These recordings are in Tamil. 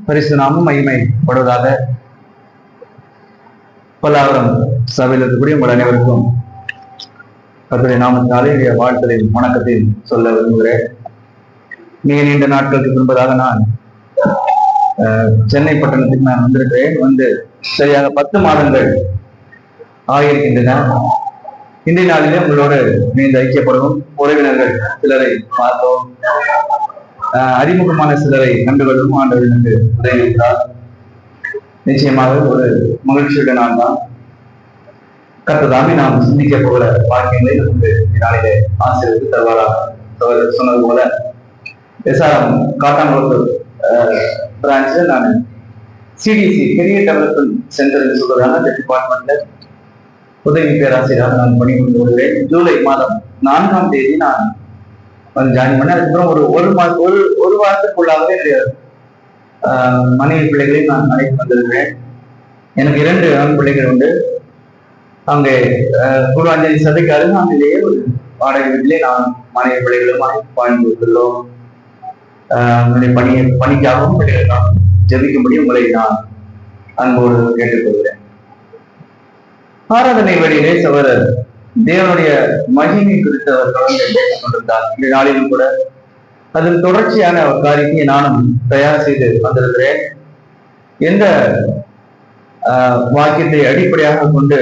பரிசு நாமும் மகிமைப்படுவதாக. பல்லாவரம் சபையில் இருக்கக்கூடிய உங்கள் அனைவருக்கும் கர்த்தருடைய நாமத்தாலே வாழ்த்தலின் வணக்கத்தில் சொல்ல விரும்புகிறேன். மிக நீண்ட நாட்களுக்கு முன்பதாக நான் சென்னை பட்டணத்துக்கு நான் வந்திருக்கிறேன். வந்து சரியாக 10 மாதங்கள் ஆகியிருக்கின்றன. இன்றைய நாளிலே உங்களோடு மீண்டும் ஐக்கியப்படவும், உறவினர்கள் சிலரை பார்த்தோம், அறிமுகமான சிலரை கண்டுகொள்ளும் ஆண்டவர் எனக்கு உதவியிருக்கிறார். நிச்சயமாக ஒரு மகிழ்ச்சியுடன் நான் தான் கர்த்ததாமே நாம் சிந்திக்க போகிற வாக்கியங்களை நமக்கு நாளிலே ஆசிரியருக்கு தருவாராக. சொன்னது போல எஸ்ஆர்எம் காட்டாங்குளத்தூர் பிரான்ச்ல நான் சிடிசி கெரியர் டெவலப்மெண்ட் சென்டர் சொல்றதான அந்த டிபார்ட்மெண்ட்ல உதவி பேராசிரியராக நான் பணிபுரிந்து வருகிறேன். ஜூலை மாதம் 4ஆம் தேதி நான் வந்து ஜாயின் பண்ணேன். அதுக்கப்புறம் ஒரு வாரத்துக்குள்ளாகவே என்னுடைய மனைவி பிள்ளைகளை நான் அழைத்து வந்திருக்கிறேன். எனக்கு 2 ஆண் பிள்ளைகள் உண்டு. அங்கே குருவாஞ்சலி சபைக்கு அருகாமையிலேயே ஒரு வாடகை வீட்டிலே நான் மனைவி பிள்ளைகளுமாய் வாழ்ந்து வந்துள்ளோம். பணிக்காகவும் பிள்ளைகளுக்காக ஜெபிக்கும்படி உங்களை நான் அன்போடு கேட்டுக்கொள்கிறேன். ஆராதனை வழியிலே சகோதரர் தேவனுடைய மகிமை குறித்து அவர் தொடர்ந்து பேசிக் கொண்டிருந்தார். இந்த நாளிலும் கூட அதன் தொடர்ச்சியான ஒரு காரியத்தை நானும் தயார் செய்து வந்திருக்கிறேன். எந்த வாக்கியத்தை அடிப்படையாக கொண்டு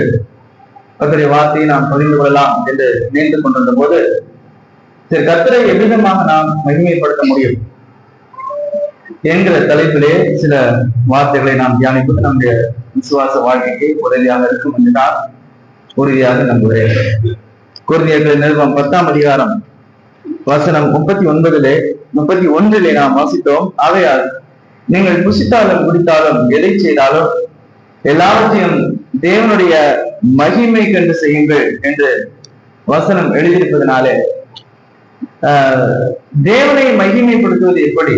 கர்த்தருடைய வார்த்தையை நாம் பகிர்ந்து கொள்ளலாம் என்று நினைத்து கொண்டிருந்த போது, சரி, கர்த்தரை எவ்விதமாக நாம் மகிமைப்படுத்த முடியும் என்கிற தலைப்பிலே சில வார்த்தைகளை நாம் தியானிப்பது நம்முடைய விசுவாச வாழ்க்கைக்கு உதவியாக இருக்கும் என்று நான் உறுதியாக நம்புகிறேன். கொரிந்தியர்கள் நிருபம் 10ஆம் அதிகாரம் வசனம் 31 நாம் வாசித்தோம். ஆகையால் நீங்கள் புசித்தாலும் குடித்தாலும் எதை செய்தாலும் எல்லாவற்றையும் தேவனுடைய மகிமை கண்டு செய்யுங்கள் என்று வசனம் எழுதியிருப்பதனாலே தேவனை மகிமைப்படுத்துவது எப்படி?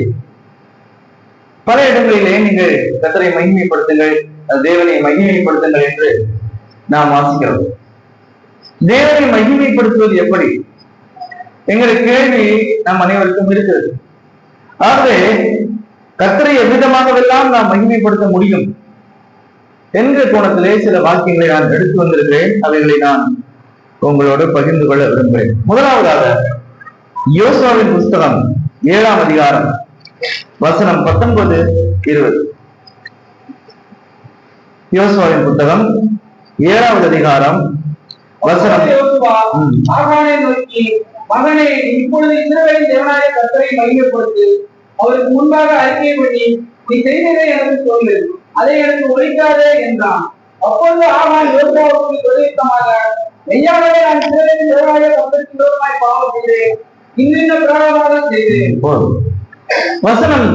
பல இடங்களிலே நீங்கள் கர்த்தரை மகிமைப்படுத்துங்கள், தேவனை மகிமைப்படுத்துங்கள் என்று நாம் வாசிக்கிறோம். தேவனை மகிமைப்படுத்துவது எப்படி என்கிற கேள்வி நம் அனைவருக்கும் இருக்கிறது. ஆகவே கர்த்தரை எவ்விதமாகவெல்லாம் நாம் மகிமைப்படுத்த முடியும் என்கிற கோணத்திலே சில வாக்கியங்களை நான் எடுத்து வந்திருக்கிறேன். அவைகளை நான் உங்களோடு பகிர்ந்து கொள்ள விரும்புகிறேன். முதலாவதாக யோசுவாவின் புஸ்தகம் 7ஆம் அதிகாரம் வசனம் 19-20. யோசுவாவின் புத்தகம் 7வது அதிகாரம் வசனம். மகனே, இப்பொழுது இஸ்ரவேலின் தேவனாகிய கர்த்தரை மகிமைப்படுத்து, அவருக்கு முன்பாக அறிக்கை பண்ணி, நீ செய்ததை எனக்கு சொல்லு, அதை எனக்கு ஒழிக்காதே என்றான். அப்பொழுது ஆகான் யோசுவாவுக்கு பிரதியுத்தரமாக, மெய்யாகவே நான் இஸ்ரவேலின் தேவனாகிய கர்த்தருக்கு விரோதமாய் பாவம் செய்தேன், இன்னின்ன பிரகாரமாக செய்தேன். வசனம்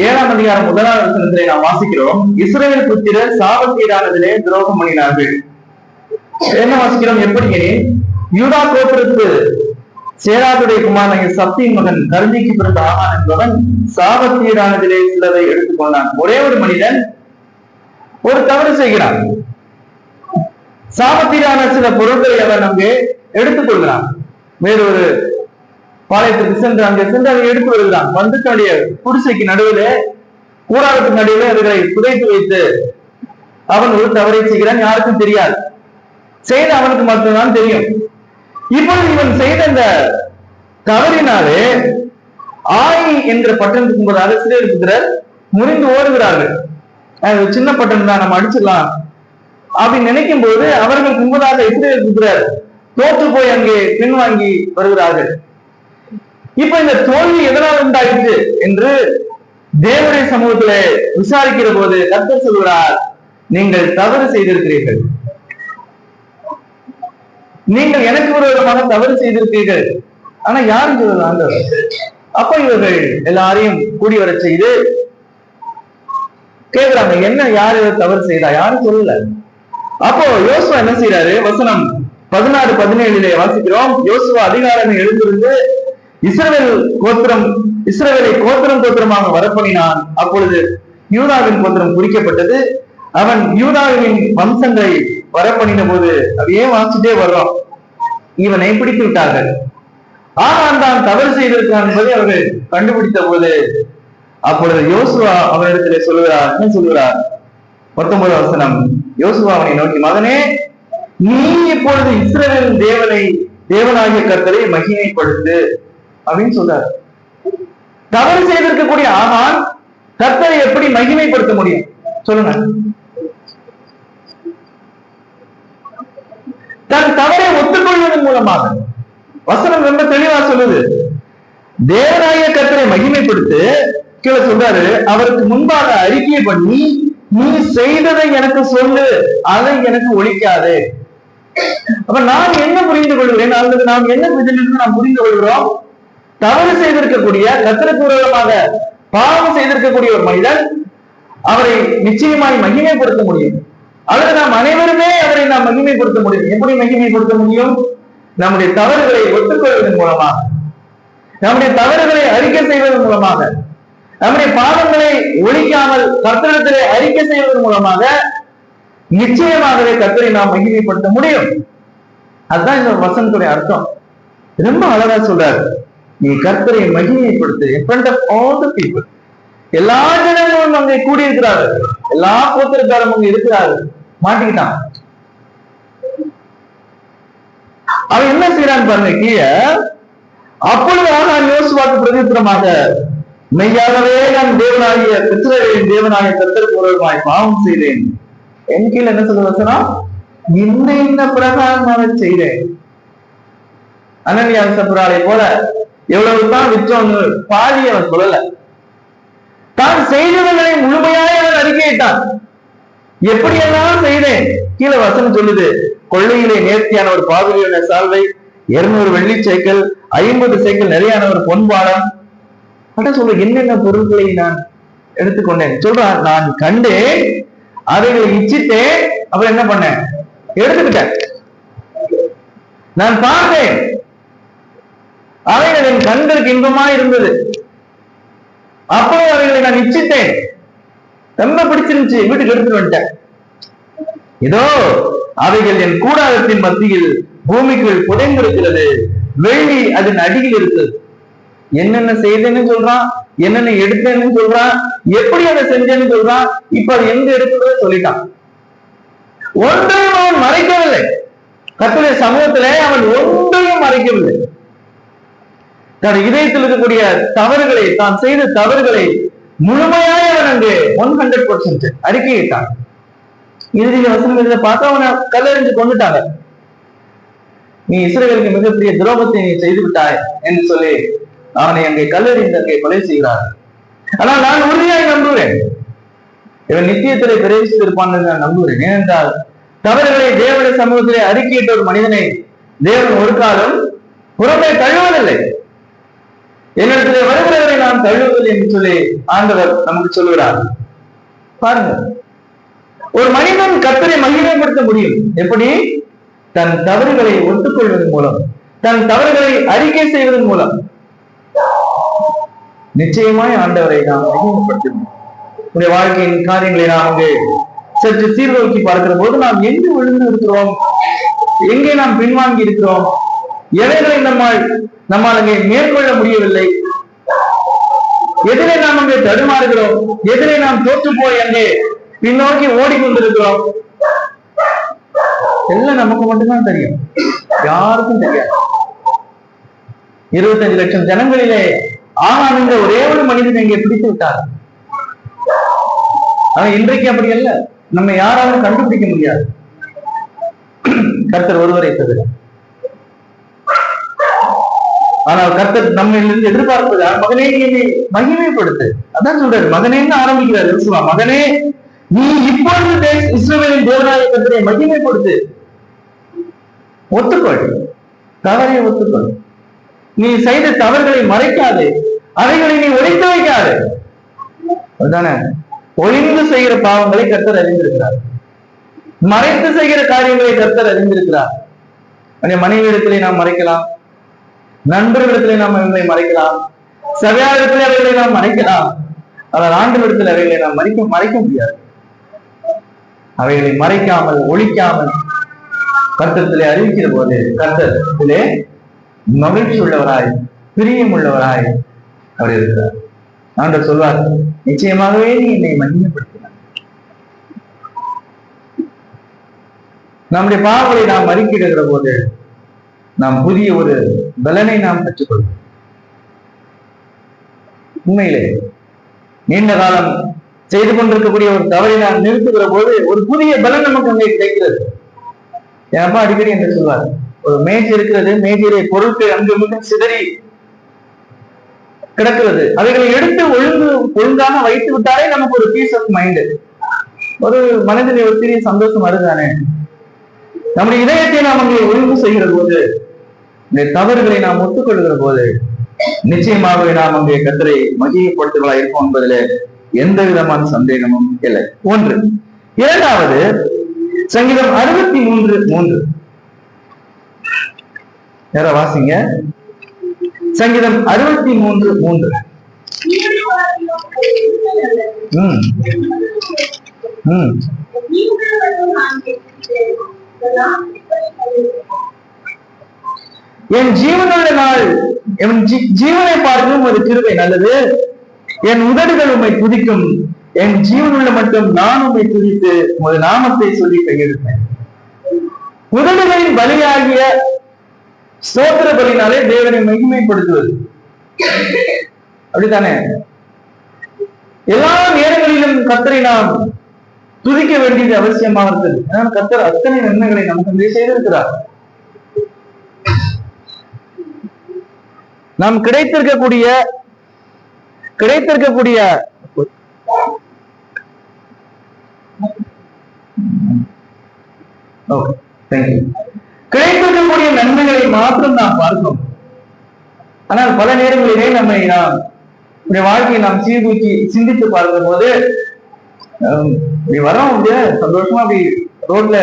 7ஆம் அதிகாரம் 1வது வசனத்திலே நாம் வாசிக்கிறோம், இஸ்ரவேல் புத்திரர் சாபத்தீடானதிலே துரோகம் பண்ணினார்கள். என்ன வாசிக்கிறோம்? எப்படி? யூதா கோத்திரத்து சேராதுடைய குமாரனாகிய சப்தியின் மகன் கர்மிக்கு பிறந்த ஆகான் என்பவன் சாபத்தீடானதிலே சிலரை எடுத்துக்கொண்டான். ஒரே ஒரு மனிதன் ஒரு தவறு செய்கிறான். சாபத்தீடான சில பொருட்களை அவன் அங்கே எடுத்துக்கொள்கிறான். வேறொரு பாளையத்துக்கு சென்று அங்கே சென்று அதை எடுத்து வருகிறான். வந்து தன்னுடைய குடிசைக்கு நடுவிலே, கூடாரத்துக்கு நடுவிலே அவர்களை புதைத்து வைத்து அவன் ஒரு தவறை செய்கிறான். யாருக்கும் தெரியாது, செய்த அவனுக்கு மட்டும்தான் தெரியும். இப்பொழுது இவன் செய்த இந்த தவறினாலே ஆய் என்கிற பட்டணத்துக்கு முன்பதாக இஸ்ரவேல் புத்திரர் முறிந்து ஓடுகிறார்கள். சின்ன பட்டணம் தான், நம்ம அடிச்சிடலாம் அப்படின்னு நினைக்கும் போது அவர்கள் முன்பதாக இஸ்ரவேல் புத்திரர் தோற்று போய் அங்கே பின்வாங்கி வருகிறார்கள். இப்ப இந்த தோல்வி எதனால் உண்டாயிற்று என்று தேவனுடைய சமூகத்திலே விசாரிக்கிற போது கர்த்தர் சொல்கிறார், நீங்கள் தவறு செய்திருக்கிறீர்கள், நீங்கள் எனக்கு விரோதமாக தவறு செய்திருக்கிறீர்கள். ஆனா யாரும் சொல்லுவாங்க? அப்ப இவர்கள் எல்லாரையும் கூடி வர செய்து கேட்கிறாங்க, என்ன யாரு தவறு செய்தா? யாரும் சொல்லல. அப்போ யோசுவா என்ன செய்யறாரு? வசனம் 16-17 வாசிக்கிறோம். யோசுவா அதிகாரமே எழுந்திருந்து இஸ்ரவேலை கோத்திரமாக வரப்பண்ணினான். அப்பொழுது யூதாவின் கோத்திரம் குறிக்கப்பட்டது. அவன் யூதாவின் வம்சங்களை வரப்பண்ணின போது அதையே வாசிட்டே வர்றோம். இவனை பிடித்து விட்டார்கள். ஆனால் தான் தவறு செய்திருக்கான் என்பதை அவர்கள் கண்டுபிடித்த போது அப்பொழுது யோசுவா அவரிடத்திலே சொல்லுகிறார், என்ன சொல்லுகிறார்? 19 வசனம். யோசுவா அவனை நோக்கி, மகனே, நீ இப்பொழுது இஸ்ரவேலின் தேவனாகிய கர்த்தரை மகிமைப்படுத்து அப்படின்னு சொல்றாரு. தவறு செய்திருக்கக்கூடிய ஆகான் கர்த்தரை எப்படி மகிமைப்படுத்த முடியும் சொல்லுங்க? தன் தவறை ஒத்துக்கொள்வதன் மூலமாக. வசனம் ரொம்ப தெளிவா சொல்லுது, தேவனாகிய கர்த்தரை மகிமைப்படுத்து. கீழே சொல்றாரு, அவருக்கு முன்பாக அறிக்கை பண்ணி, நீ செய்ததை எனக்கு சொல்லு, அதை எனக்கு ஒழிக்காதே. அப்ப நான் என்ன புரிந்து கொள்கிறேன், அல்லது நாம் என்ன இதிலிருந்து நாம் புரிந்து கொள்கிறோம்? தவறு செய்திருக்கக்கூடிய, கர்த்தருக்கு விரோதமாக பாவம் செய்திருக்கக்கூடிய ஒரு மனிதன் அவரை நிச்சயமாய் மகிமைப்படுத்த முடியும். அல்லது நாம் அனைவருமே அவரை நாம் மகிமைப்படுத்த முடியும். எப்படி மகிமைப்படுத்த முடியும்? நம்முடைய தவறுகளை ஒத்துக்கொள்வதன் மூலமாக, நம்முடைய தவறுகளை அறிக்கை செய்வதன் மூலமாக, நம்முடைய பாவங்களை ஒழிக்காமல் கர்த்தரிடத்திலே அறிக்கை செய்வதன் மூலமாக நிச்சயமாகவே கர்த்தரை நாம் மகிமைப்படுத்த முடியும். அதுதான் இந்த வசனத்துடைய அர்த்தம். ரொம்ப அழகா சொல்றாரு, நீ கர்த்தரை மகிமைப்படுத்து in front of all the people. எல்லா ஜனங்களும் அங்கே கூடியிருக்கிறார்கள், எல்லா கோத்திரக்காரும் அங்கே இருக்கிறார்கள். மாட்டிக்கிட்டான். அவன் என்ன செய்யறான்னு பாருங்க கீழே. அப்பொழுது நான் யோசுவாக்கு பிரதித்திரமாக, மெய்யாகவே நான் தேவனாகிய இஸ்ரவேலின் தேவனாகிய கர்த்தருக்கு விரோதமாய் பாவம் செய்தேன். என் கீழே என்ன சொல்ல வசனம்? இன்ன பிரகாரமாக செய்தேன். அனனியா சப்புராலை போல எவ்வளவுதான் விற்றோன்னு பாதி அவன் சொல்லல. தான் செய்தவர்களை முழுமையாக அவன் அறிக்கையிட்டான். எப்படியெல்லாம் செய்தேன். கீழே வசனம் சொல்லுது, கொள்ளையிலே நேர்த்தியான ஒரு பாதிரியான சால்வை, 200 வெள்ளி சேக்கல், 50 சேக்கல் நிறையான ஒரு பொன்பாலம். சொல்ற என்னென்ன பொருட்களை நான் எடுத்துக்கொண்டேன் சொல்றான். நான் கண்டேன், அவைகளை இச்சித்தேன், அப்புறம் என்ன பண்ணேன்? எடுத்துக்கிட்டேன். நான் பார்த்தேன், அவைகள் என் கண்களுக்கு இன்பமா இருந்தது. அப்போ அவைகளை நான் இச்சித்தேன், ரொம்ப பிடிச்சிருந்துச்சு, வீட்டுக்கு எடுத்துட்டு வந்துட்டேன். இதோ அவைகள் என் கூடாரத்தின் மத்தியில் பூமிக்குள் புதைந்திருக்கிறது, வெள்ளி அதன் அடியில் இருக்கிறது. என்னென்ன செய்தேன்னு சொல்றான், என்னென்ன எடுத்தேன்னு சொல்றான், எப்படி அதை செஞ்சேன்னு சொல்றான். இப்ப அது எங்க எடுக்கிறத சொல்லிட்டான். ஒன்றையும் அவன் மறைக்கவில்லை. கர்த்தருடைய சமூகத்திலே அவன் ஒன்றையும் மறைக்கவில்லை. தன் இதயத்தில் இருக்கக்கூடிய தவறுகளை, தான் செய்த தவறுகளை முழுமையாக அவன் அங்கு 100% அறிக்கையிட்டான். இறுதியில் வசனம் இதை பார்த்து அவனை கல்லெறிஞ்சு கொண்டுட்டாங்க. நீ இஸ்ரவேலுக்கு மிகப்பெரிய துரோகத்தை நீ செய்து விட்டாய் என்று சொல்லி அவனை அங்கே கல்லெறிந்து அங்கே கொலை செய்கிறார். ஆனால் நான் உறுதியாக நம்புகிறேன், இவன் நித்தியத்திலே பிரவேசித்திருப்பான் என்று நான் நம்புகிறேன். ஏனென்றால் தவறுகளை தேவனுடைய சமூகத்திலே அறிக்கையிட்ட ஒரு மனிதனை தேவன் ஒரு காலம் புறமே தழுவதில்லை. என்னிடத்திலே வருகிறவரை நான் தழுவதில்லை என்று சொல்லி ஆண்டவர் நமக்கு சொல்லுகிறார். பாருங்க, ஒரு மனிதன் கர்த்தரை மகிமைப்படுத்த முடியும். எப்படி? தன் தவறுகளை ஒத்துக்கொள்வதன் மூலம், தன் தவறுகளை அறிக்கை செய்வதன் மூலம். நிச்சயமாய் ஆண்டவரை நாம் மகிமைப்படுத்தணும். உடைய வாழ்க்கையின் காரியங்களை நாம் அங்கே சற்று சீர்தூக்கி பார்க்கிற போது நாம் எங்கு விழுந்து இருக்கிறோம், எங்கே நாம் பின்வாங்கி இருக்கிறோம், எவைகளை நம்மால் அங்கே மேற்கொள்ள முடியவில்லை, எதிலே நாம் அங்கே தடுமாறுகிறோம், எதிலே நாம் தோற்று போய் அங்கே பின்னோக்கி ஓடிக்கொண்டிருக்கிறோம். எல்லாம் நமக்கு மட்டும்தான் தெரியும், யாருக்கும் தெரியாது. 25 லட்சம் ஜனங்களிலே ஆகான் என்ற ஒரே ஒரு மனிதன் இங்கே பிடித்து விட்டார். அவன் இன்றைக்கு அப்படி அல்ல, நம்ம யாராலும் கண்டுபிடிக்க முடியாது, கர்த்தர் ஒருவரை தவிர. ஆனால் கர்த்தர் நம்மிலிருந்து எதிர்பார்ப்பது, மகனே நீ மகிமைப்படுத்து. அதான் சொல்றாரு, மகனேன்னு ஆரம்பிக்கிறார் யோசுவா. மகனே, நீ இப்பொழுது இஸ்ரவேலின் தேவனாகிய கர்த்தரை மகிமைப்படுத்து. ஒத்துக்கொள், தவறை ஒத்துக்கொள். நீ செய்த தவறுகளை மறைக்காதே, அவைகளை நீ ஒழித்து வைக்காது. அதுதானே, ஒளிந்து செய்கிற பாவங்களை கர்த்தர் அறிந்திருக்கிறார், மறைத்து செய்கிற காரியங்களை கர்த்தர் அறிந்திருக்கிறார். மனைவியிடத்திலே நாம் மறைக்கலாம், நண்பர்களிடத்திலே நாம் அவைகளை மறைக்கலாம், சபையாரிடத்திலே அவைகளை நாம் மறைக்கலாம். ஆனால் ஆண்டவரிடத்தில் அவைகளை நாம் மறைக்க முடியாது. அவைகளை மறைக்காமல் ஒழிக்காமல் கர்த்தத்திலே அறிவிக்கிற போது கர்த்தத்திலே மகிழ்ச்சி உள்ளவராய், பிரியம் உள்ளவராய் அவர் இருக்கிறார். ஆண்டவர் சொல்வார், நிச்சயமாகவே நீ என்னை மகிமைப்படுத்தினார். நம்முடைய பாவங்களை நாம் அறிக்கையிடுகிற போது நாம் புதிய ஒரு பலனை நாம் பெற்றுக்கொள்வோம். உண்மையிலே நீண்ட காலம் செய்து கொண்டிருக்கக்கூடிய ஒரு தவறை நாம் நிறுத்துகிற போது ஒரு புதிய பலன் நமக்கு அங்கே கிடைக்கிறது. என் அப்பா அடிக்கடி என்று சொல்வார், ஒரு மேஜை இருக்கிறது, மேஜையிலே பொருட்கள் அங்கு மிகவும் சிதறி கிடக்கிறது, அவைகளை எடுத்து ஒழுங்காக வைத்து விட்டாலே நமக்கு ஒரு பீஸ் ஆஃப் மைண்ட், ஒரு மனதில் ஒரு சிறிய சந்தோஷம் வருதானே. நம்முடைய இதயத்தை நாம் அங்கே ஒழுங்கு செய்கிற போது, இந்த தவறுகளை நாம் ஒத்துக்கொள்கிற போது நிச்சயமாகவே நாம் அங்கே கர்த்தரை மகிமைப்படுத்துவதாக இருப்போம் என்பதிலே எந்த விதமான சந்தேகமும் இல்லை. ஒன்று. இரண்டாவது, சங்கீதம் 63:3. யாரா வாசிங்க. சங்கீதம் 63:3. என் ஜீவனுள்ள நாள், என் ஜீவனை பார்க்கும் ஒரு கிருபை நல்லது, என் உதடுகள் உம்மை துதிக்கும், என் ஜீவனுள்ள மட்டும் நான் உம்மை துதித்து உமது நாமத்தை சொல்லி கையெழுத்தேன். உதடுகளின் பலியாகிய ஸ்தோத்திர பலினாலே தேவனை மகிமைப்படுத்துவது, அப்படித்தானே? எல்லா நேரங்களிலும் கர்த்தரை நாம் துதிக்க வேண்டியது அவசியமாக இருக்கிறது. ஏன்னா கர்த்தர் அத்தனை நன்மைகளை நமக்கு செய்திருக்கிறார். நாம் கிடைத்திருக்கக்கூடிய நன்மைகளை மாத்திரம் நாம் பார்க்கிறோம். ஆனால் பல நேரங்களிலே நாம் வாழ்க்கையை நாம் சீர்தூக்கி சிந்தித்து பார்க்கும் போது வரோம், அப்படியே சந்தோஷமா அப்படி ரோட்ல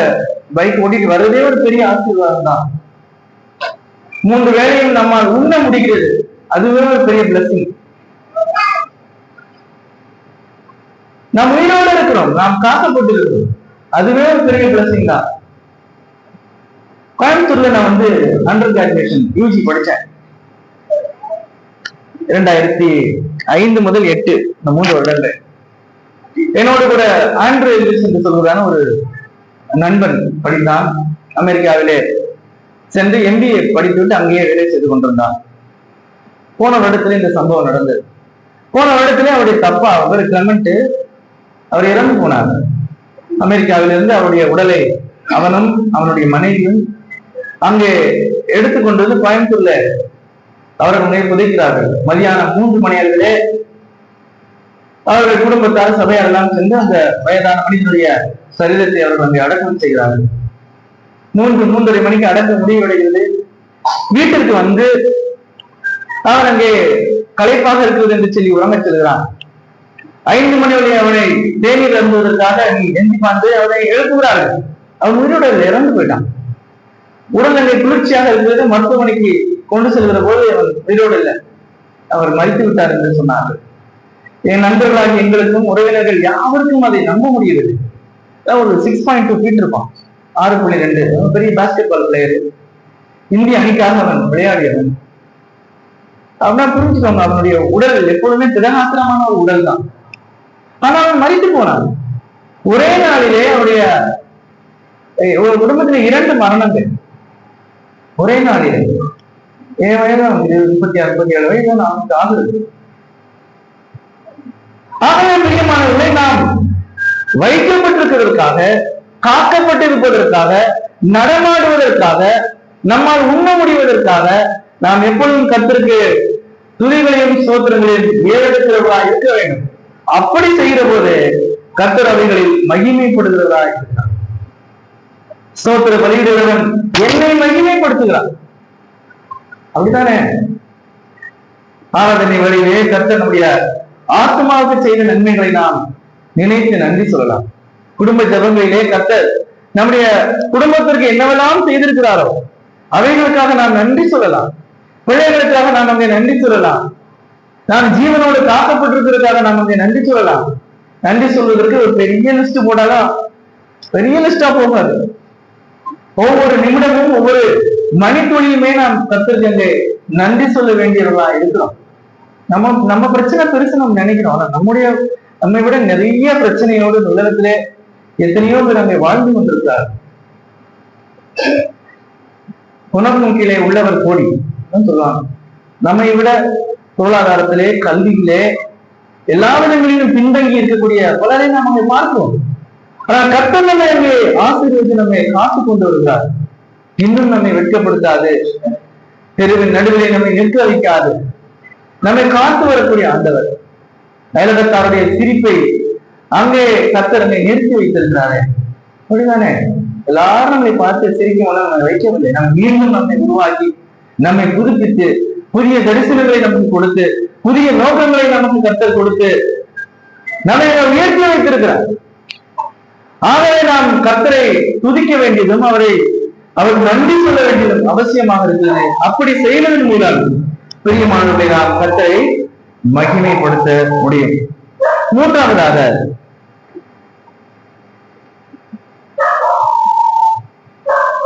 பைக் ஓட்டிட்டு வர்றதே ஒரு பெரிய ஆசீர்வாதம் தான். 3 வேளையும் நம்மால் உண்ண முடிகிறது, அதுவே ஒரு பெரிய பிளஸிங். நாம் உயிரோடு இருக்கிறோம், நாம் காக்கப்பட்டு இருக்கிறோம், அதுவே ஒரு பெரிய பிளஸிங் தான். கோயம்புத்தூர்ல நான் அண்டர் கிராஜுவேஷன் யூஜி படிச்சேன். 2005 முதல் 8 இந்த 3 வருடங்கள் என்னோடு கூட ஆண்ட்ரூ எல்விஸ் என்று சொல்வதான ஒரு நண்பன் படித்தான். அமெரிக்காவிலே சென்று MBA படித்துவிட்டு அங்கேயே வேலை செய்து கொண்டிருந்தான். போன வருடத்துல இந்த சம்பவம் நடந்தது. போன வருடத்திலே அவருடைய தப்பா அவர் கிளமெண்ட் அவர் இறந்து போனார். அமெரிக்காவிலிருந்து அவருடைய உடலை அவனும் அவனுடைய மனைவியும் அங்கே எடுத்துக்கொண்டு வந்து கோயம்புத்தூர்ல அவர்கள் புதைக்கிறார்கள். மதியானம் 3 மணி அளவிலே அவர்கள் குடும்பத்தார் சபையார் எல்லாம் சென்று அந்த வயதான மனிதனுடைய சரீரத்தை அவர்கள் அங்கே அடக்கம் செய்கிறார்கள். 3:30 மணிக்கு அடக்க முடிவடைகிறது. வீட்டிற்கு வந்து அவன் அங்கே களைப்பாக இருக்கிறது என்று சொல்லி உறங்கச் செல்கிறான். 5 மணி வரை அவனை தேநீர் அருந்துவதற்காக எஞ்சி பார்த்து அவனை எழுப்புகிறார்கள். அவன் உயிரோடு இறந்து போயிட்டான். உடல் அங்கே குளிர்ச்சியாக இருக்கிறது. மருத்துவமனைக்கு கொண்டு செல்கிற போது அவன் உயிரோடு இல்லை, அவர் மறித்து விட்டார் என்று சொன்னார்கள். என் நண்பர்களாகி எங்களுக்கும் உறவினர்கள் யாருக்கும் அதை நம்ப முடியவில்லை. ஒரு 6.2 feet இருப்பான், 6.2. பெரிய பாஸ்கெட் பால் பிளேயர், இந்திய அணிக்காக அவன் விளையாடியவன். அவனா புரிஞ்சுக்கோங்க, அவனுடைய உடல் எப்பொழுதுமே திடகாத்திரமான ஒரு உடல் தான். ஆனா அவன் மறித்து போனான். ஒரே நாளிலே அவருடைய ஒரு குடும்பத்திலே 2 மரணங்கள் ஒரே நாளிலே. என் வயது 36-37 வயது அவனுக்கு ஆகுது. ஆகவே பிரியமானவர்களை, நாம் வைக்கப்பட்டிருப்பதற்காக, காக்கப்பட்டிருப்பதற்காக, நடமாடுவதற்காக, நம்மால் உண்ண முடிவதற்காக நாம் எப்பொழுதும் கர்த்தருக்கு துதிகளையும் ஸ்தோத்திரங்களையும் ஏறெடுக்கிறவர்களாக இருக்க வேண்டும். அப்படி செய்கிற போது கர்த்தர் அவைகளில் மகிமைப்படுகிறவராக இருக்கிறார். ஸ்தோத்திர பலியிடுகிறவன் என்னை மகிமைப்படுத்துகிறான், அப்படித்தானே? ஆராதனை வழியிலே கர்த்தர் நம்முடைய ஆத்மாவுக்கு செய்த நன்மைகளை நாம் நினைத்து நன்றி சொல்லலாம். குடும்ப ஜபங்களிலே கர்த்தர் நம்முடைய குடும்பத்திற்கு என்னவெல்லாம் செய்திருக்கிறாரோ அவைகளுக்காக நாம் நன்றி சொல்லலாம். பிள்ளைகளுக்காக நாம் அங்கே நன்றி சொல்லலாம். நாம் ஜீவனோடு காக்கப்பட்டிருக்கிறதுக்காக நாம் அங்கே நன்றி சொல்லலாம். நன்றி சொல்வதற்கு ஒரு பெரிய லிஸ்ட் போட்டாலும் பெரிய லிஸ்டா போகாது. ஒவ்வொரு நிமிடமும் ஒவ்வொரு மணித்துளியுமே நாம் கர்த்தருக்கு அங்கே நன்றி சொல்ல வேண்டியவர்களா இருக்கிறோம். நம்ம பிரச்சனை பெருசு நம்ம நினைக்கிறோம். ஆனா நம்மை விட நிறைய பிரச்சனையோடு இந்த உலகத்திலே எத்தனையோ பேர் அங்கே வாழ்ந்து கொண்டிருக்கிறார். உணர்வும் கீழே உள்ளவர் கோடி சொல்லுவாங்க. நம்மை விட பொருளாதாரத்திலே, கல்வியிலே, எல்லா விதங்களிலும் பின்தங்கி இருக்கக்கூடிய பலரை நாம் அங்கே பார்க்கிறோம். ஆனால் கர்த்தர் நம்மை அங்கே ஆசீர்வதித்து நம்மை காத்து கொண்டு வருகிறார். இன்னும் நம்மை வெட்கப்படுத்தாது, தெருவின் நடுவிலே நம்மை நிற்க வைக்காது, நம்மை காத்து வரக்கூடிய ஆண்டவர். அயலகத்தாருடைய சிரிப்பை அங்கே கர்த்தர் நம்மை நிறுத்தி வைத்திருக்கிறாரே. அப்படிதானே? எல்லாரும் நம்மை பார்த்து சிரிக்கும் நம்ம வைக்கவில்லை. நம் மீண்டும் நம்மை உருவாக்கி, நம்மை புதுப்பித்து, புதிய தரிசனங்களை நமக்கு கொடுத்து, புதிய நோக்கங்களை நமக்கு கர்த்தர் கொடுத்து நம்மை உயர்த்தி வைத்திருக்கிறார். ஆகவே நாம் கர்த்தரை துதிக்க வேண்டியதும் அவர் நன்றி சொல்ல வேண்டியதும் அவசியமாக இருக்கிறது. அப்படி செய்வதன் மூலம் பிரியமானவர்களை நாம் கர்த்தரை மகிமைப்படுத்த முடியும். மூன்றாவதாக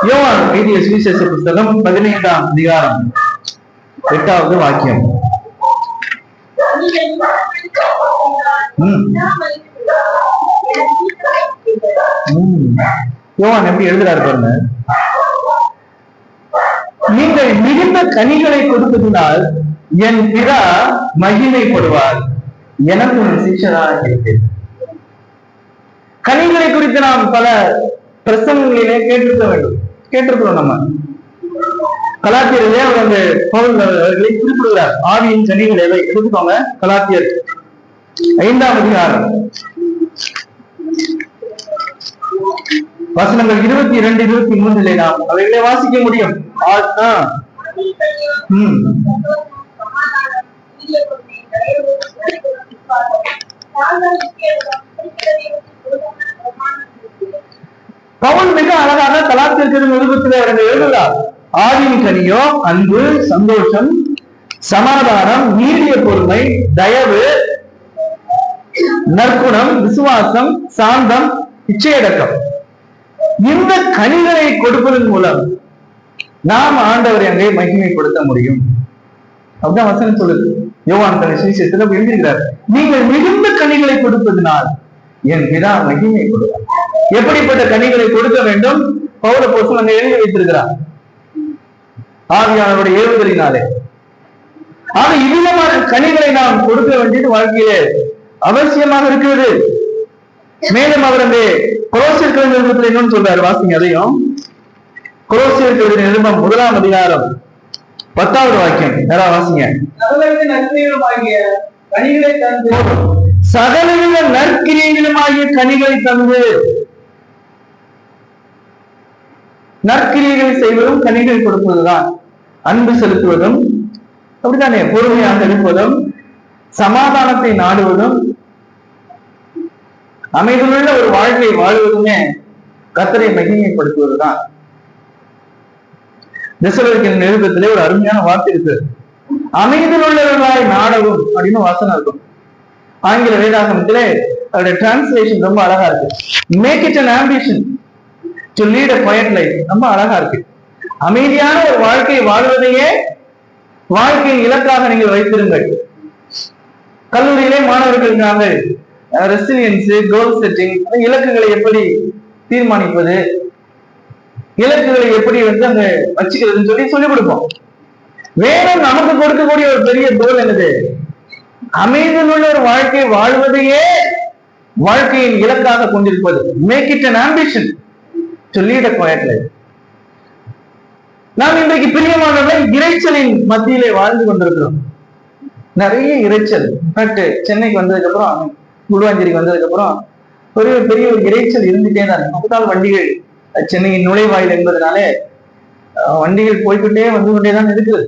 யோவான் எழுதிய சுவிசேஷ புத்தகம் 15ஆம் அதிகாரம் 8வது வாக்கியம். யோவான் எப்படி எழுதுறாரு பாருங்க. நீங்கள் மிகுந்த கனிகளை கொடுப்பதினால் என் பிதா மகிமைப்படுவார், எனக்கு ஒரு சிஷ்யராக இருக்கிறேன். கனிகளை குறித்து நாம் பல பிரசங்கங்களிலே கேட்டிருக்கிறோம். நம்ம கலாத்தியரிலே அவர் அந்த பவுல் அவர்களை குறிப்பிடுகிறார். ஆவியின் கனிகள் எவை எடுத்துக்கோங்க. கலாத்தியர் 5ஆம் அதிகாரம் வசனங்கள் 22, 23 நாம் அவைகளை வாசிக்க முடியும். பவுல் மிக அழகாக கலாத்தியர் நிருபத்திலே எழுதுகிறார். ஆவியின் கனியோ அன்பு, சந்தோஷம், சமாதானம், நீடிய பொறுமை, தயவு, நற்குணம், விசுவாசம், சாந்தம், இச்சையடக்கம். இந்த கனிகளை கொடுப்பதன் மூலம் நாம் ஆண்டவரை அங்கே மகிமைப்படுத்த முடியும். அப்படிதான் வசனம் சொல்லுது. யோவான் தன் சுவிசேஷத்துல எழுதியிருக்கிறார். நீங்கள் மிகுந்த கனிகளை கொடுப்பதனால் என் பிதா மகிமைப்படுவார். எப்படிப்பட்ட கனிகளை கொடுக்க வேண்டும் பவுல் அப்போஸ்தலன் அங்கே எழுதி வைத்திருக்கிறார். ஆவியானவருடைய ஏவுதலினாலே. ஆக இவ்விதமான கனிகளை நாம் கொடுக்க வேண்டியது வாழ்க்கையிலே அவசியமாக இருக்கிறது. மேலும் அவர் அங்கே கொலோசியர் நிருபத்தில் இன்னொன்னு சொல்றாரு. வாசிங்க அதையும். கொலோசியர் நிருபம் 1ஆம் அதிகாரம் 10வது வாக்கியம். யாரா வாசிங்க. சகலவித நற்கிரியைகளுமாகிய கனிகளை தந்து. நற்கிரியைகளை செய்வதும் கனிகள் கொடுப்பதுதான். அன்பு செலுத்துவதும் அப்படித்தானே, பொறுமையாக இருப்பதும், சமாதானத்தை நாடுவதும், அமைதியுள்ள ஒரு வாழ்க்கை வாழ்வதுமே கர்த்தரை மகிமைப்படுத்துவதுதான். தெசலோனிக்கேயர் நிருபத்திலே ஒரு அருமையான வார்த்தை இருக்கு. அமைதியுள்ளவர்களாய் நாடவும் அப்படின்னு வாசனம் இருக்கும். ஆங்கில வேதாகமத்திலே அவருடைய டிரான்ஸ்லேஷன் ரொம்ப அழகா இருக்கு. Make it an ambition to lead a quiet life. ரொம்ப அழகா இருக்கு. அமைதியான ஒரு வாழ்க்கை வாழ்வதையே வாழ்க்கையின் இலக்காக நீங்கள் வைத்திருங்கள். கல்லூரியிலே மாணவர்களுக்காக ரெசிலியன்ஸ், கோல் செட்டிங், இலக்குகளை எப்படி தீர்மானிப்பது, இலக்குகளை எப்படி அங்க வச்சுக்கிறதுன்னு சொல்லிக் கொடுப்போம். வேணும் நமக்கு கொடுக்கக்கூடிய ஒரு பெரிய கோல் என்னது? அமைதியுள்ள ஒரு வாழ்க்கை வாழ்வதையே வாழ்க்கையின் இலக்காக கொண்டிருப்பது. Make it an ambition to lead a quiet life. நாம் இன்றைக்கு பிரியமானவர்கள் இறைச்சலின் மத்தியிலே வாழ்ந்து கொண்டிருக்கிறோம். நிறைய இறைச்சல். சென்னைக்கு வந்ததுக்கு அப்புறம், குடுவாஞ்சேரிக்கு வந்ததுக்கு அப்புறம் பெரிய ஒரு இறைச்சல் இருந்துட்டே தான். அப்பதால் வண்டிகள், சென்னையின் நுழைவாயில் என்பதனாலே வண்டிகள் போய்கிட்டே வந்து கொண்டேதான் இருக்குது.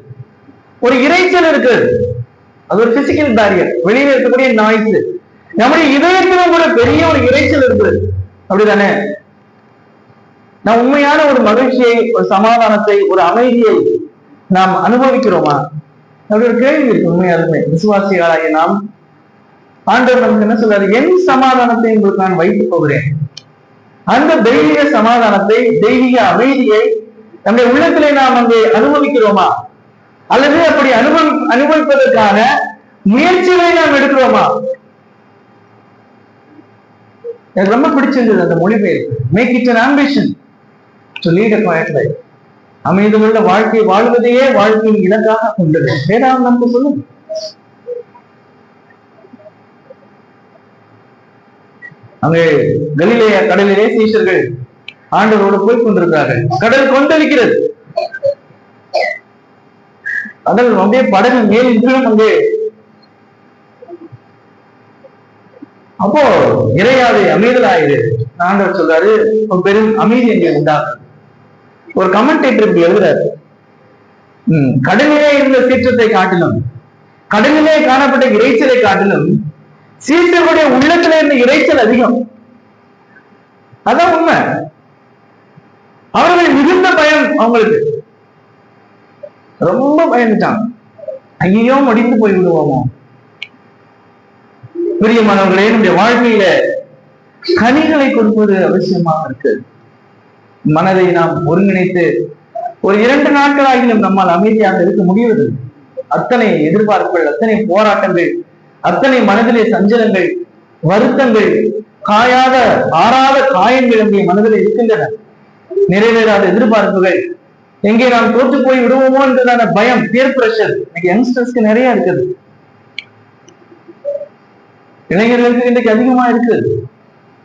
ஒரு இறைச்சல் இருக்குது. அது ஒரு பிசிக்கல் பேரியர். வெளியில இருக்கக்கூடிய நாய்ஸ். நம்முடைய இதயத்திலும் கூட பெரிய ஒரு இறைச்சல் இருக்குது. அப்படிதானே? நாம் உண்மையான ஒரு மகிழ்ச்சியை, ஒரு சமாதானத்தை, ஒரு அமைதியை நாம் அனுபவிக்கிறோமா? அப்படி ஒரு கேள்வி இருக்கு. உண்மையாலுமே விசுவாசிகளாகிய நாம் ஆண்டவர் நமக்கு என்ன சொல்றாரு? என் சமாதானத்தை உங்களுக்கு நான் வைத்துக் போகிறேன். அந்த தெய்வீக சமாதானத்தை, தெய்வீக அமைதியை நம்முடைய உள்ளத்திலே நாம் அங்கே அனுபவிக்கிறோமா? அல்லது அப்படி அனுபவிப்பதற்கான முயற்சிகளை நாம் எடுக்கிறோமா? எனக்கு ரொம்ப பிடிச்சிருந்தது அந்த மொழிபெயர்ப்பு. Make it an ambition to lead a quiet life. அமைதியுள்ள வாழ்க்கை வாழ்வதையே வாழ்க்கையின் இலக்காக கொண்டது. வேதாம் நமக்கு சொல்லுங்க. அங்கே கலிலேயா கடலிலே சீஷர்கள் ஆண்டவரோடு போய் கொண்டிருக்கிறார்கள். கடல் கொந்தளிக்கிறது. கடல் அப்படியே படகு மேல் நின்றும் அங்கே. அப்போ இறையாதை அமைதலாயிரு. ஆண்டவர் சொல்றாரு, பெரும் அமைதி எங்கே உண்டாகும். ஒரு கமெண்டேட்டர் இப்படி எழுதுறாரு, கடலிலே இருந்த சீற்றத்தை காட்டிலும், கடலிலே காணப்பட்ட இறைச்சலை காட்டிலும் சீற்றருடைய உள்ளத்துல இருந்த இறைச்சல் அதிகம். அதான் உண்மை. அவர்கள் மிகுந்த பயம், அவங்களுக்கு ரொம்ப பயந்துட்டாங்க. ஐயோ மடிந்து போய் விடுவோமோ. பிரியமானவர்களே, நம்முடைய வாழ்க்கையில கனிகளை கொடுப்பது அவசியமாக இருக்கு. மனதை நாம் ஒருங்கிணைத்து ஒரு 2 நாட்கள் ஆகியும் நம்மால் அமைதியாக இருக்க முடியவில்லை. அத்தனை எதிர்பார்ப்புகள், அத்தனை போராட்டங்கள், அத்தனை மனதிலே சஞ்சலங்கள், வருத்தங்கள், காயாத ஆறாத காயங்கள் நம்முடைய மனதில் இருக்கின்றன. நிறைவேறாத எதிர்பார்ப்புகள், எங்கே நாம் தோற்று போய் விடுவோமோ என்றதான பயம், பியர் பிரஷர் இன்னைக்கு யங்ஸ்டர்ஸ்க்கு நிறைய இருக்குது. இளைஞர்களுக்கு இன்றைக்கு அதிகமா இருக்கு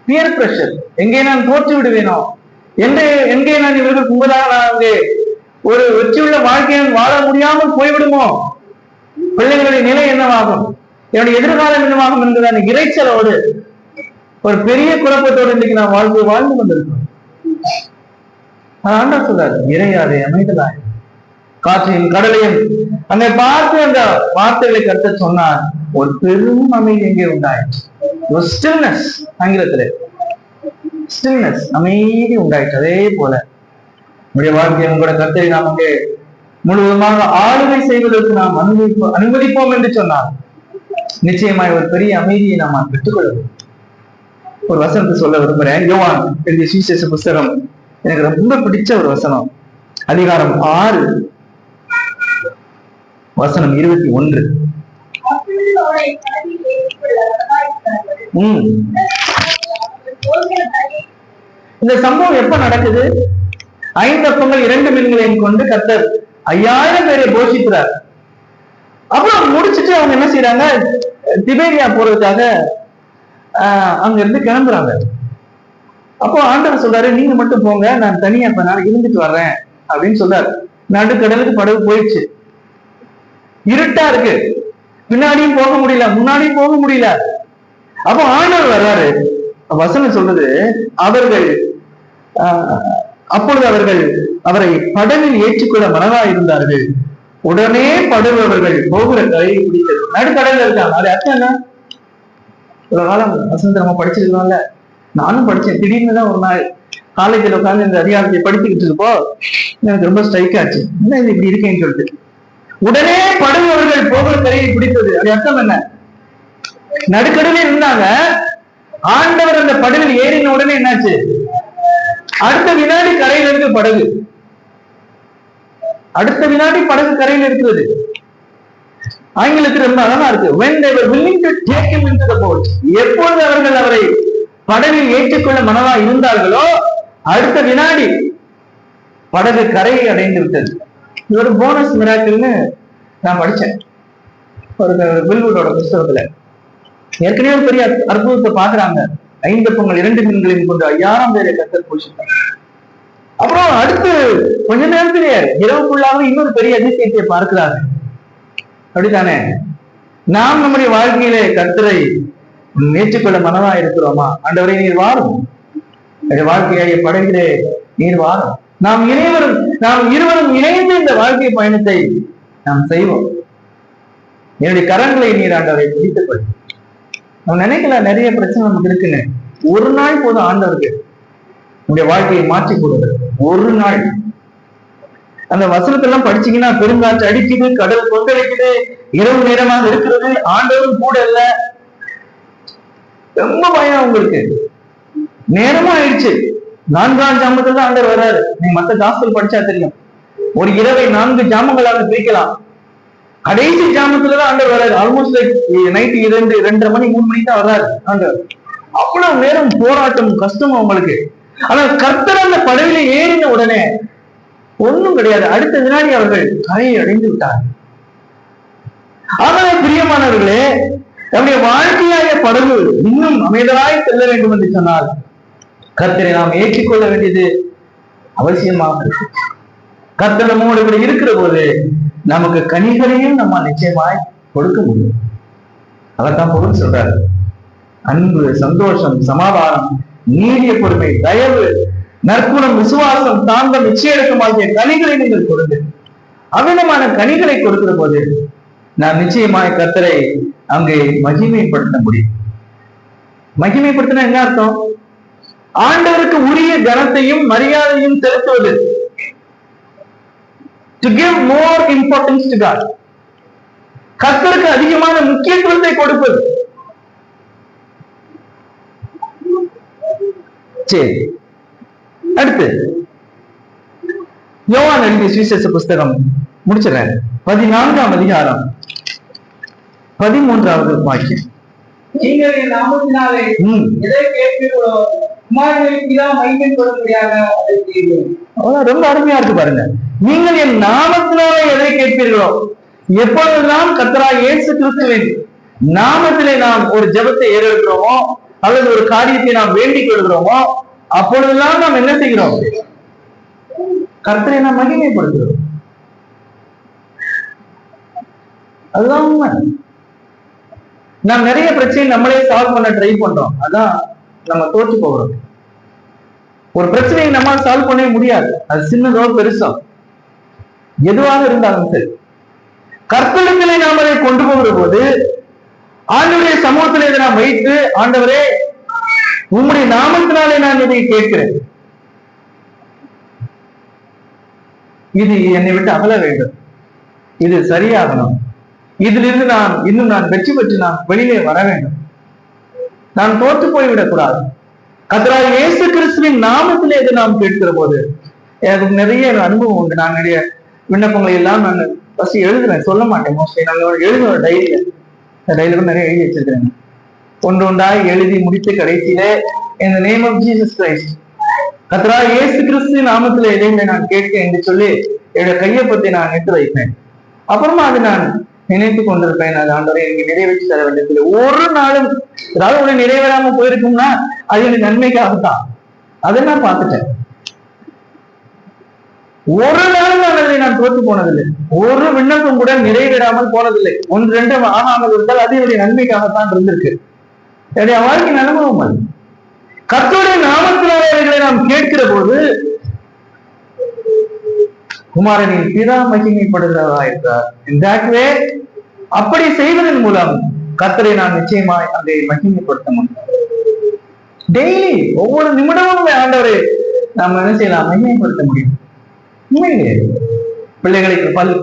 பியர் பிரஷர். எங்கே நான் தோற்று விடுவேனோ, எங்கே நான் இவர்கள் கும்பலாக நான் அங்கே ஒரு வெற்றியுள்ள வாழ்க்கையை வாழ முடியாமல் போய்விடுமோ, பிள்ளைகளுடைய நிலை என்னவாகும், என்னுடைய எதிர்காலம் என்னவாகும் என்கிறதான இறைச்சலோடு ஒரு பெரிய குழப்பத்தோடு இன்னைக்கு நான் வாழ்ந்து கொண்டிருக்கிறோம். ஆண்டவர் சொல்றாரு, இறையாதே அமைதலாய். காற்றையும் கடலையும் அங்கே பார்த்து அந்த வார்த்தைகளை கற்று சொன்னார். ஒரு பெரும் அமைதி எங்கே உண்டாயிற்று. ஒரு ஸ்டில்னஸ், ஆங்கிலத்திலே ஸ்டில்னஸ், அமைதி உண்டாயிற்று. அதே போல நம்முடைய வாழ்க்கையை உங்களோட கர்த்தரை நாம் அங்கே முழுவதுமாக ஆளுகை செய்வதற்கு நாம் அனுமதிப்போம் என்று சொன்னார். நிச்சயமாய் ஒரு பெரிய அமைதியை நாம் பெற்றுக்கொள்வோம். ஒரு வசனத்தை சொல்ல விரும்புகிறேன். யோவான் எழுதிய சுவிசேஷ புஸ்தகம் எனக்கு ரொம்ப பிடிச்ச ஒரு வசனம். அதிகாரம் 6 வசனம் 21. இந்த சம்பவம் எப்ப நடக்குது? 5 அப்பங்கள் 2 மீன்களையும் கொண்டு கர்த்தர் 5000 பேரை போஷிக்கிறார். அப்புறம் முடிச்சுட்டு அவங்க என்ன செய்யறாங்க, திபேரியா போறதுக்காக அங்க இருந்து கிளம்புறாங்க. அப்போ ஆண்டவர் சொல்றாரு, நீங்க மட்டும் போங்க, நான் தனியா இப்ப நான் இருந்துட்டு வர்றேன் அப்படின்னு சொல்றாரு. நடுக்கடலுக்கு படகு போயிடுச்சு. இருட்டா இருக்கு, பின்னாடியும் போக முடியல, முன்னாடியும் போக முடியல. அப்போ ஆண்டவர் வர்றாரு. வசனம் சொல்றது, அப்பொழுது அவர்கள் அவரை படகில் ஏற்றுக்கொள்ள மனதா இருந்தார்கள். உடனே படகுவர்கள் போகிற கரையை பிடித்தது. நடுக்கடல்ல இருக்காங்க. அது அர்த்தம் என்ன? ஒரு காலம் வசந்த நம்ம படிச்சிருக்கோம்ல, நானும் படிச்சேன். திடீர்னு தான் ஒரு நாள் காலேஜில் உட்காந்து இந்த அதிகாரத்தை படிச்சுக்கிட்டு இருப்போ எனக்கு ரொம்ப ஸ்ட்ரைக் ஆச்சு, என்ன இது இப்படி இருக்கேன்னு சொல்லிட்டு. உடனே படகுவர்கள் போகிற கரையை பிடித்தது. அது அர்த்தம் என்ன? நடுக்கடலே இருந்தாங்க. ஆண்டவர் அந்த படகில் ஏறின உடனே என்னாச்சு? அடுத்த வினாடி கரையில இருக்கு படகு. அடுத்த வினாடி படகு கரையில் இருக்கிறது. ஆங்கிலத்தில் ரொம்ப அழகா இருக்கு. when they were willing to take him into the boat. எப்பொழுது அவர்கள் அவரை படகில் ஏற்றுக்கொள்ள மனதா இருந்தார்களோ அடுத்த வினாடி படகு கரையை அடைந்து விட்டது. இது ஒரு போனஸ் மிராக்கிள்னு நான் படிச்சேன் ஒரு வில்வுட்டோட புஸ்தகத்துல. ஏற்கனவே ஒரு பெரிய அற்புதத்தை பாக்குறாங்க. 5 அப்பங்கள் 2 மீன்களையும் கொண்டு 5000 பேரை கர்த்தர் போஷித்தார். அப்புறம் அடுத்து கொஞ்ச நேரத்திலேயே இரவுக்குள்ளாக இன்னொரு பெரிய அதிசயத்தை பார்க்கிறாங்க. அப்படித்தானே? நாம் நம்முடைய வாழ்க்கையிலே கர்த்தரை ஏற்றுக்கொள்ள மனதா இருக்கிறோமா? ஆண்டவரே நீர் வாரும், வாழ்க்கையை படகிலே நீர் வாரும். நாம் இருவரும் இணைந்து இந்த வாழ்க்கை பயணத்தை நாம் செய்வோம். என்னுடைய கரங்களை நீர் ஆண்டவரை பிடித்துக் கொள். நம்ம நினைக்கல, நிறைய பிரச்சனை நமக்கு இருக்குன்னு. ஒரு நாள் போதும் ஆண்டவருக்கு நம்முடைய வாழ்க்கையை மாற்றி கொடுங்க. ஒரு நாள். அந்த வசனத்தெல்லாம் படிச்சீங்கன்னா, பெருங்காற்று அடிக்குது, கடல் கொந்தளிக்குது, இரவு நேரமாக இருக்கிறது, ஆண்டவரும் கூட இல்ல, ரொம்ப பயம் உங்களுக்கு. நேரமும் ஆயிடுச்சு. 4ஆம் ஜாமத்துல ஆண்டவர் வர்றாரு. நீங்க மத்த காஸ்பல் படிச்சா தெரியும். ஒரு இரவை 4 ஜாமங்களாக பிரிக்கலாம். கடைசி ஜாமத்துலதான் ஆண்டவர் வர்றாரு. ஆல்மோஸ்ட் லைக் நைட் 2:30 மணி 3 மணிக்கு தான் வர்றாரு ஆண்டவர். அவ்வளவு நேரம் போராட்டம் கஷ்டம் அவங்களுக்கு. ஆனா கர்த்தர் அந்த படவில ஏறின உடனே ஒண்ணும் கிடையாது. அடுத்த வினாடி அவர்கள் கரையை அடைந்து விட்டார். ஆனால் பிரியமானவர்களே, நம்முடைய வாழ்க்கையாய படகு இன்னும் அமைதலாய் செல்ல வேண்டும் என்று சொன்னால் கர்த்தரை நாம் ஏற்றுக்கொள்ள வேண்டியது அவசியமாக இருக்கு. கர்த்தர் நம்மோடு இப்படி இருக்கிற போது நமக்கு கனிகளையும் நம்ம நிச்சயமாய் கொடுக்க முடியும். அதைத்தான் பொருள் சொல்றாரு. அன்பு, சந்தோஷம், சமாதானம், நீடிய பொறுமை, தயவு, நற்குணம், விசுவாசம், தாந்தம், நிச்சயம் ஆகிய கனிகளை நீங்கள் கொடுங்க. அவ்விதமான கனிகளை கொடுக்கிற போது நாம் நிச்சயமாய் கர்த்தரை அங்கே மகிமைப்படுத்த முடியும். மகிமைப்படுத்தினா என்ன அர்த்தம்? ஆண்டவருக்கு உரிய கனத்தையும் மரியாதையும் செலுத்துவது. To give more importance to God. கர்த்தருக்கு அதிகமான முக்கியத்துவத்தை கொடுப்பது. சரி, அடுத்து யோவான் எழுதிய சுவிசேஷ புஸ்தகம் முடிச்சிடறேன். 14ஆம் அதிகாரம் 13வது வாக்கியம். நீங்கள் என் நாமத்தினாலே எதை கேட்பீர்களோ குமாரனுக்கு பிதா மகிமைப்படும்படியாக அதை செய்வோம். ரொம்ப அருமையா இருக்கு பாருங்க. நீங்கள் என் நாமத்தினாலே எதை கேட்பீர்களோ, எப்பொழுதெல்லாம் கர்த்தராகிய இயேசு கிறிஸ்துவின் நாமத்திலே நாம் ஒரு ஜெபத்தை ஏறெடுக்கிறோமோ அல்லது ஒரு காரியத்தை நாம் வேண்டிக் கொள்கிறோமோ, அப்பொழுதெல்லாம் நாம் என்ன செய்கிறோம்? கர்த்தரை நாம் மகிமைப்படுத்துகிறோம். அதுதான் உண்மை. நாம் நிறைய பிரச்சனை நம்மளே சால்வ் பண்ண ட்ரை பண்றோம். அதான் நம்ம தோற்று போகிறோம். ஒரு பிரச்சனையை நம்மால் சால்வ் பண்ணவே முடியாது. அது சின்னதோ பெருசோ எதுவாக இருந்தாலும் சரி, கர்த்தரிடத்திலே நாம் அதை கொண்டு போகிற போது ஆண்டவருடைய சமூகத்திலே இதை நாம் வைத்து, ஆண்டவரே உம்முடைய நாமத்தினாலே நான் இதை கேட்கிறேன், இது என்னை விட்டு அகல வேண்டும், இது சரியாகணும், இதிலிருந்து நான் வெற்றி பெற்று நான் வெளியிலே வர வேண்டும், நான் தோற்று போய்விடக் கூடாது. கர்த்தராகிய இயேசு கிறிஸ்துவின் நாமத்திலே இதை நாம் கேட்கிற போது எனக்கு நிறைய அனுபவம் உண்டு. நான் நிறைய விண்ணப்பங்களை எல்லாம் நான் ஃபர்ஸ்ட் எழுதுறேன், சொல்ல மாட்டேன். மோஸ்ட்லி நாங்கள் எழுதுவோம் டைரியில. டைரியில நிறைய எழுதி வச்சிருக்கிறேன். ஒன்று ஒன்றாய் எழுதி முடித்து கடைசியிலே in the name of Jesus Christ, கர்த்தராகிய இயேசு கிறிஸ்துவின் நாமத்திலே இதைகளை நான் கேட்கிறேன் என்று சொல்லி என்னுடைய கையொப்பத்தை நான் எடுத்து வைப்பேன். அப்புறமா அது நான் நினைத்து கொண்டிருப்பேன், அது ஆண்டவரை எனக்கு நிறைவேற்றி தர வேண்டும். ஒரு நாளும் ஏதாவது ஒண்ணு நிறைவேறாம போயிருக்கும்னா அது எனக்கு நன்மைக்காகத்தான். அதை நான் பார்த்துட்டேன். ஒரு நாளும் நான் தோற்று போனதில்லை. ஒரு விண்ணப்பம் கூட நிறைவேறாமல் போனதில்லை. 1-2 ஆகாமல் இருந்தால் அது என்னுடைய நன்மைக்காகத்தான் இருந்திருக்கு. என்னுடைய வாழ்க்கை அனுபவம் அது. கர்த்தருடைய நாமத்தினாலே நாம் கேட்கிற போது குமாரனின் பிதா மகிமைப்படுகிறதா என்றார். In that way, அப்படி செய்வதன் மூலம் கர்த்தரை நான் நிச்சயமாய் அதை மகிமைப்படுத்த முடியும். டெய்லி ஒவ்வொரு நிமிடமும் ஆண்டவரை நாம் என்ன செய்யலாம்? மகிமைப்படுத்த முடியும். உண்மையிலே பிள்ளைகளை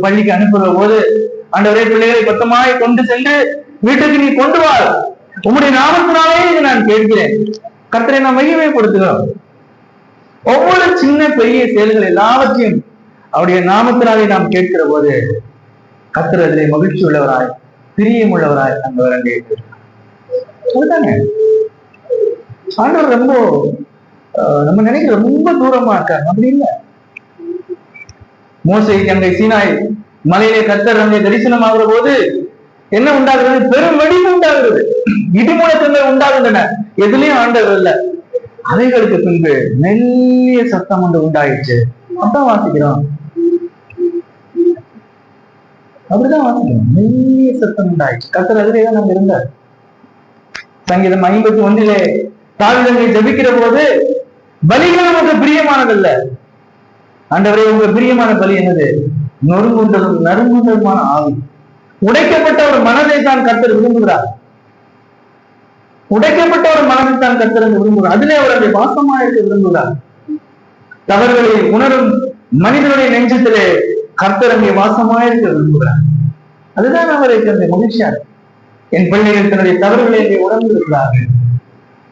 பள்ளிக்கு அனுப்புற போது ஆண்டவரே பிள்ளைகளை பத்தமாய் கொண்டு சென்று வீட்டுக்கு நீ கொண்டு வா, உம்முடைய நாமத்தினாலே இதை நான் கேட்கிறேன், கர்த்தரை நாம் மகிமைப்படுத்துகிறோம். ஒவ்வொரு சின்ன பெரிய செயல்கள் எல்லாவற்றையும் அவருடைய நாமத்தினாலே நாம் கேட்கிற போது கர்த்தர் அதிலே மகிழ்ச்சி உள்ளவராய் பிரியம் உள்ளவராய் அங்கே அதுதானே ஆண்டவர் ரொம்ப நம்ம நினைக்கிற ரொம்ப தூரமா இருக்காரு. அப்படி இல்லை. மோசேக்கு அங்கே சீனாய் மலையிலே கர்த்தர் அங்கே தரிசனமாகிற போது என்ன உண்டாகிறது? பெரும் வெடிப்பு உண்டாகிறது, இடிமுழக்கங்கள் உண்டாகின்றன. எதுலயும் ஆண்டவர் இல்லை. அவைகளுக்கு பின்பு மெல்லிய சத்தம் ஒன்று உண்டாயிடுச்சு. அதான் வாசிக்கிறோம், அப்படிதான் வாசிக்கிறோம். மெல்லிய சத்தம் உண்டாயிடுச்சு. கர்த்தர் அதிலேதான் நம்ம இருந்தார். சங்கீதம் 51 தாவீது ஜெபிக்கிற போது பலிகள் நமக்கு பிரியமானதல்ல, ஆண்டவரே உங்க பிரியமான பலி என்னது? நறுங்குண்டதுமான ஆவி, உடைக்கப்பட்ட ஒரு மனதை தான் கர்த்தர் விரும்புகிறார். உடைக்கப்பட்ட ஒரு மனதை தான் கர்த்தர் விரும்புகிறார். அதிலே அவருடைய வாசமா இருக்க விரும்புகிறார். தவறுகளை உணரும் மனிதனுடைய நெஞ்சத்திலே கர்த்தர் அங்கே வாசமா இருக்க விரும்புகிறார். அதுதான் அவருக்கு அந்த மகிழ்ச்சியா. என் பிள்ளைகள் தன்னுடைய தவறுகளை அங்கே உணர்ந்து இருக்கிறார்கள்,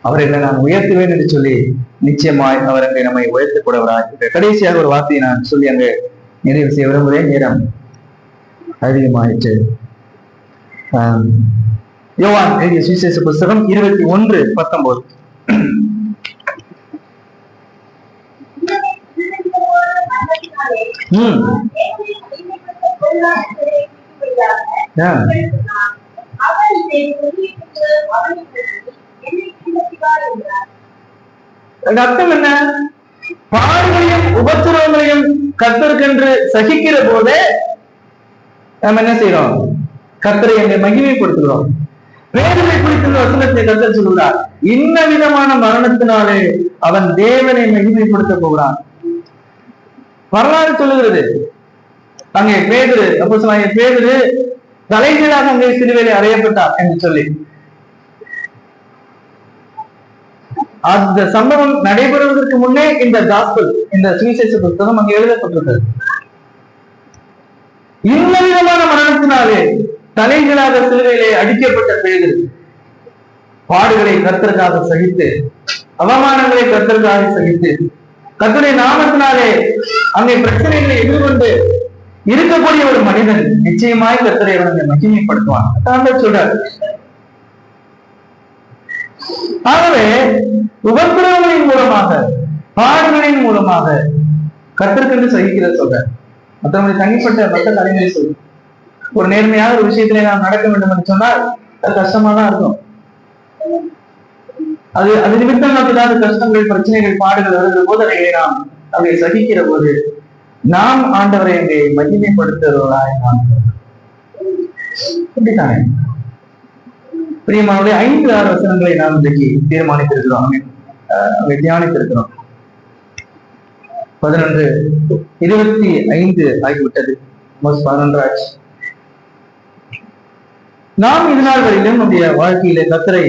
அவர்களை நான் உயர்த்துவேன் என்று சொல்லி நிச்சயமாய் அவர் அங்கே நம்மை உயர்த்தக்கூடவராக. கடைசியாக ஒரு வார்த்தையை நான் சொல்லி அங்கே நிறைவு செய்ய விரும்புகிறேன். நேரம் அதிகமாயிற்று. யோவான் எழுதிய சுவிசேஷ புஸ்தகம் 21:19. அர்த்தம் என்ன? பாடுகளையும் உபத்திரவங்களையும் கர்த்தருக்கென்று சகிக்கிற போதே நம்ம என்ன செய்யறோம்? கர்த்தரை என்னை மகிமைப்படுத்துகிறோம். வேதனை குறித்த வசனத்தை கர்த்தர் சொல்கிறார், இன்ன விதமான மரணத்தினாலே அவன் தேவனை மகிமைப்படுத்த போகிறான். வரலாறு சொல்லுகிறது. அங்கே பேதுரு, அப்போஸ்தலனாகிய பேதுரு தலைகீழாக அங்கே சிலுவையிலே அறையப்பட்டார் என்று சொல்லி அந்த சம்பவம் நடைபெறுவதற்கு முன்னே இந்த காஸ்பல், இந்த சுவிசேஷ புத்தகம் அங்கே எழுதப்பட்டிருக்கிறது. இன்ன விதமான மரணத்தினாலே தலைகளாக சிலுவையிலே அடிக்கப்பட்ட பேதுரு பாடுகளை கர்த்தருக்காக சகித்து, அவமானங்களை கர்த்தருக்காக சகித்து, கர்த்தருடைய நாமத்தினாலே அங்கே பிரச்சனைகளை எதிர்கொண்டு இருக்கக்கூடிய ஒரு மனிதன் நிச்சயமாய் கர்த்தரை மகிமைப்படுத்துவான். சொல்றார். ஆகவே உபத்திரவங்களின் மூலமாக, பாடுகளின் மூலமாக கர்த்தருக்கு சகிக்கிற சொல்ற மற்றவங்களுடைய தனிப்பட்ட மற்ற தலைமையை சொல்லு. ஒரு நேர்மையான ஒரு விஷயத்திலே நாம் நடக்க வேண்டும் என்று சொன்னால் அது கஷ்டமா தான் இருக்கும். அது நிமித்தம் நமக்கு ஏதாவது கஷ்டங்கள், பிரச்சனைகள், பாடுகள் வருகிற போது அதைகளை நாம் அதை சகிக்கிற போது நாம் ஆண்டவரை அங்கே மகிமைப்படுத்துகிறவர்களாய் நாம் இப்படித்தானே பிரியமானவர்களே, 5-6 வசனங்களை நாம் இன்றைக்கு தீர்மானித்திருக்கிறோம், தியானித்திருக்கிறோம். 11:25 ஆகிவிட்டது. 11 ஆச்சு. நாம் இது நாள் வரையிலும் நம்முடைய வாழ்க்கையில கர்த்தரை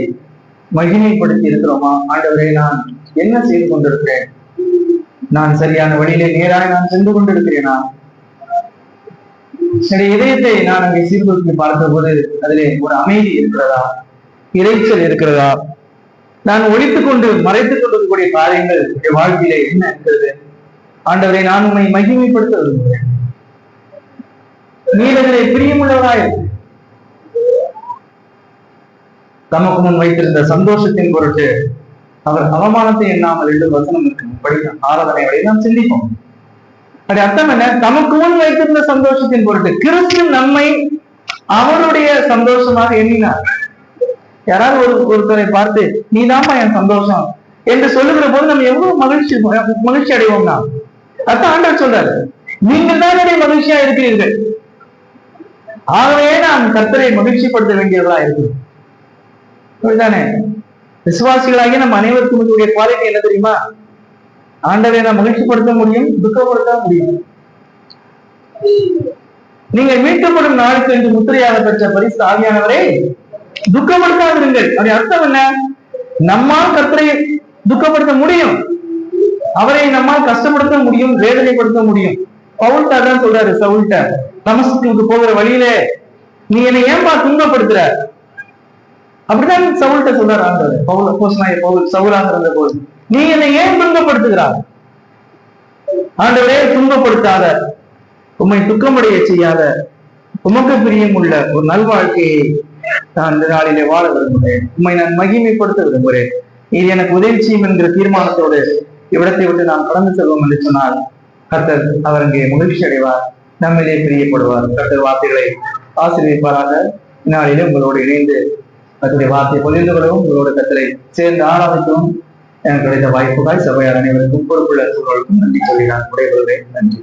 மகிமைப்படுத்தி இருக்கிறோமா? ஆண்டவரை, நான் என்ன செய்து கொண்டிருக்கிறேன்? நான் சரியான வழியிலே நேராக நான் சென்று கொண்டிருக்கிறேனா? என்னுடைய இதயத்தை நான் அங்கே சீர்தூக்கி பார்த்த போது அதிலே ஒரு அமைதி இருக்கிறதா? இறைச்சல் இருக்கிறதா? நான் ஒழித்துக் கொண்டு மறைத்துக் கொண்டிருக்கக்கூடிய காரியங்கள் என்னுடைய வாழ்க்கையிலே என்ன இருக்கிறது? ஆண்டவரை, நான் உண்மை மகிமைப்படுத்த விரும்புகிறேன். நீதிகளை பிரியமுள்ளவராய் தமக்கு முன் வைத்திருந்த சந்தோஷத்தின் பொருட்டு அவர் அவமானத்தை எண்ணாமல் என்று வசனம் இருக்கு. ஆராதனைகளை நாம் சிந்திப்போம். அது அர்த்தம் என்ன? தமக்கு முன் வைத்திருந்த சந்தோஷத்தின் பொருட்டு கிறிஸ்து நம்மை அவருடைய சந்தோஷமாக எண்ணினார். யாராவது ஒருத்தரை பார்த்து நீதாம்மா என் சந்தோஷம் என்று சொல்லுகிற போது நம்ம எவ்வளவு மகிழ்ச்சி அடைவோம்னா, அதான் ஆண்டவர் சொல்றாரு, நீங்கள் தான் என்னுடைய மகிழ்ச்சியா இருக்கிறீர்கள். ஆகவே நாம் கர்த்தரை மகிழ்ச்சிப்படுத்த வேண்டியவர்களா இருக்கிறோம். அப்படிதானே? விசுவாசிகளாகிய நம்ம அனைவருக்கும் இருக்கக்கூடிய குவாலிட்டி என்ன தெரியுமா? ஆண்டவரை நாம் மகிழ்ச்சிப்படுத்த முடியும், துக்கப்படுத்த முடியும். நீங்கள் மீட்கப்படும் நாளுக்கு என்று முத்திரையாக பெற்ற பரிசு ஆவியானவரை துக்கப்படுத்தாதிருங்கள். அப்படி அர்த்தம் என்ன? நம்மால் கர்த்தரை துக்கப்படுத்த முடியும், அவரை நம்மால் கஷ்டப்படுத்த முடியும், வேதனைப்படுத்த முடியும். பவுல் தான் சொல்றாரு சவுல்ட்ட, தமஸ்குக்கு போகிற வழியிலே நீ என்னை ஏன்பா துன்பப்படுத்துற? அப்படிதான் சவுல்ட்ட சொல்றாரு ஆண்டவர். பவுல் அப்போஸ்தலனாகிய பவுல் சவுலாக இருந்த போது, நீ என்னை ஏன் துன்பப்படுத்துகிறார்? ஆண்டவரே, துன்பப்படுத்தாத, உம்மை துக்கமடைய செய்யாத, உமக்கு பிரியம் உள்ள ஒரு நல்வாழ்க்கையை நான் இந்த நாளிலே வாழ விரும்புகிறேன். உம்மை நான் மகிமைப்படுத்த விரும்புகிறேன். இது எனக்கு உதவி செய்யும் என்கிற தீர்மானத்தோடு இவ்விடத்தை விட்டு நாம் கடந்து செல்வோம் என்று சொன்னால் கர்த்தர் அவர் அங்கே மகிழ்ச்சி அடைவார், நம்மிலே பிரியப்படுவார். கர்த்தர் வார்த்தைகளை ஆசீர்வதிப்பாராக. இந்நாளிலே உங்களோடு இணைந்து கர்த்தருடைய வார்த்தையை பொழிந்து கொள்ளவும், உங்களோட கர்த்தரை சேர்ந்து ஆராதிக்கவும் எனக்கு கிடைத்த வாய்ப்புகள் சபையார் அனைவருக்கும் பொறுப்புள்ள சூழலுக்கும் நன்றி சொல்லி நான் உடையவர்களே. நன்றி.